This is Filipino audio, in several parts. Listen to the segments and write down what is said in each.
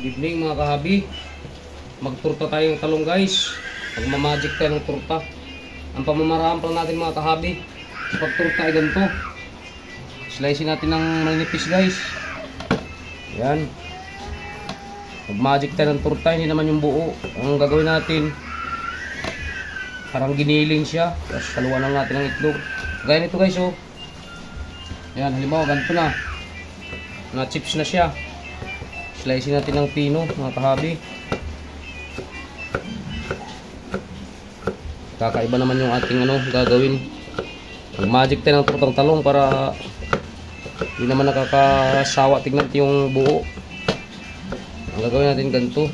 Good evening mga kahabi. Magturta tayo ng talong guys. Magmamagic tayo ng turta. Ang pamamaraan pa natin mga kahabi sa pagturta ay ganito. Slicein natin ng manipis guys. Yan. Magmagic tayo ng turta, hindi naman yung buo. Ang gagawin natin, parang giniling siya. Tapos haluan lang natin ng itlog. Gaya nito guys oh. Yan, halimbawa ganito na. Na chips na siya. Slicein natin ng pino mga kahabi. Kakaiba naman yung ating gagawin. Mag-magic tayo ng turtang talong para hindi naman nakakasawa. Tignan natin yung buo. Ang gagawin natin ganito.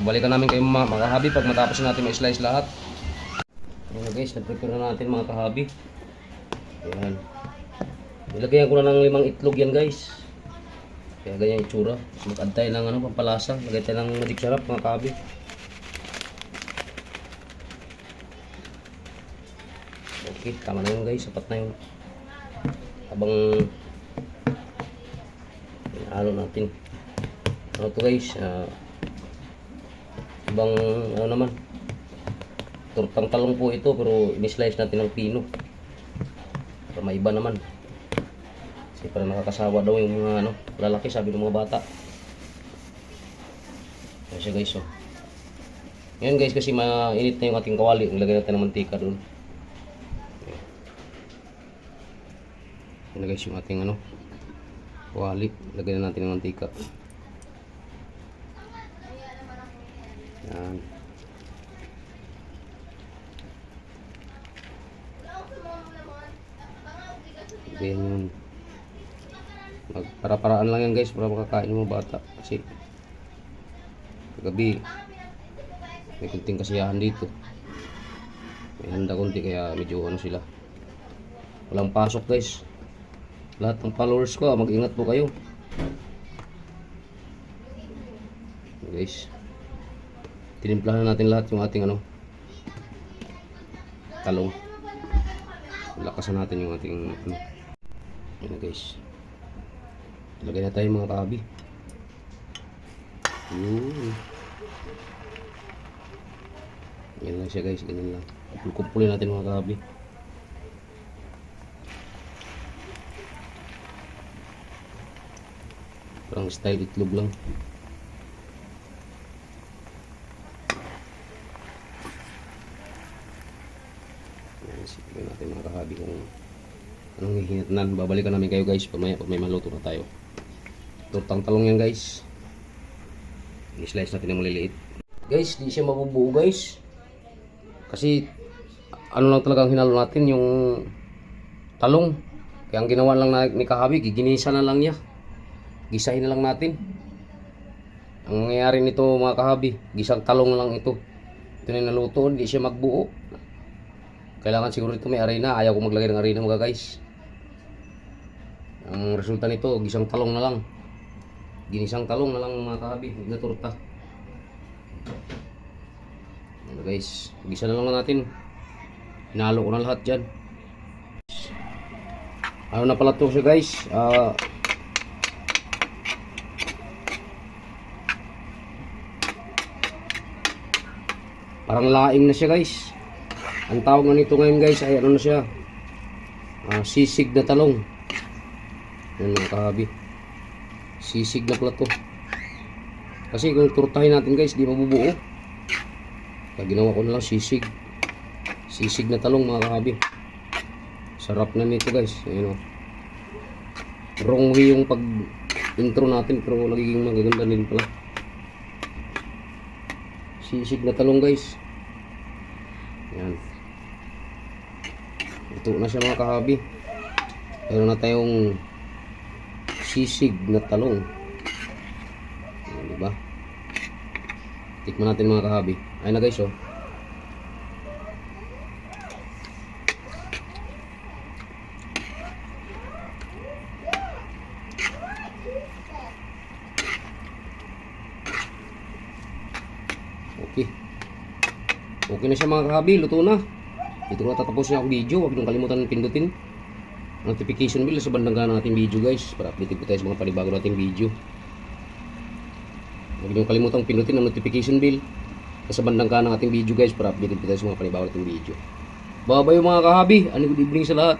Balikan namin kayo mga kahabi pag matapos natin ma-slice lahat. Ayan guys, na-prepare na natin mga kahabi. Ayan. Nilagyan ko na ng 5 itlog yan guys. Kaya ganyan itsura. Mag-add tayo ng pampalasa. Lagay tayo ng magic syrup mga kahabi. Okay, tama na yun guys. Sapat na yun. Habang halo natin. Ano to guys? Ibang naman. Turtang talong po ito pero in-slice natin ng pino. Para maiba naman. Kasi para nakakasawa daw yung mga lalaki, sabi ng mga bata. Kasi guys oh. Ngayon guys kasi mainit na yung ating kawali. Ilagay natin ng mantika doon. Yan guys yung ating kawali. Lagay na natin ng mantika. Yan. Ganyan yun. Para-paraan lang yan guys para makakain ng mga bata. Kasi gabi may kunting kasiyahan dito. May handa kunti kaya medyo sila. Walang pasok guys. Lahat ng followers ko mag-ingat po kayo. Guys. Tinimplahan natin lahat yung ating talong. Lakasan natin yung ating Ayan guys. Lagay na tayo mga kahabi. Yan lang siya guys. Ganyan lang. Kumpulin natin mga kahabi. Parang style itlog lang. Yan. Sigyan natin mga kahabi kung anong hihinatnan. Babalikan namin kayo guys pag may maluto na tayo. Turtang talong yan guys. I-slice natin ng maliliit. Guys, di siya mabubuo guys. Kasi lang talagang hinalo natin yung talong. Kaya ang ginawa lang ni kahabi, giginisa na lang niya. Gisahin na lang natin. Ang nangyayari nito mga kahabi, gisang talong lang ito. Ito na yung naluto, hindi siya magbuo. Kailangan siguro ito may arena. Ayaw ko maglagay ng arena mga guys. Ang resulta nito, gisang talong na lang. Ginisang talong na lang mga kahabi. Huwag na turta. Ano guys, gisa na lang natin. Hinalo ko na lahat dyan. Ano na pala ito siya guys. Parang laing na siya guys. Ang tawag na nito ngayon guys ay na siya. Sisig na talong. Yan mga kahabi. Sisig na pala to. Kasi kung turtahin natin guys, di mabubuo. Kaya ginawa ko na lang sisig. Sisig na talong mga kahabi. Sarap na nito guys. Ayan o. Wrong way yung pag intro natin pero nagiging magaganda din pala. Sisig na talong guys. Yan. Ito na siya mga kahabi. Meron na tayong sisig na talong. Ayan, diba? Tikman natin mga kahabi. Ayun na guys oh. Okay. Okay na siya mga kahabi. Luto na. Dito na tatapos na ang video. Huwag niyong kalimutan pindutin notification bell sa bandang kanan ng ating video guys para updated po tayo sa mga panibago nating video. Huwag niyong kalimutang pinutin ang notification bell sa bandang kanan ng ating video guys para updated po tayo sa mga panibago nating video. Bye bye mga kahabi, good evening sa lahat.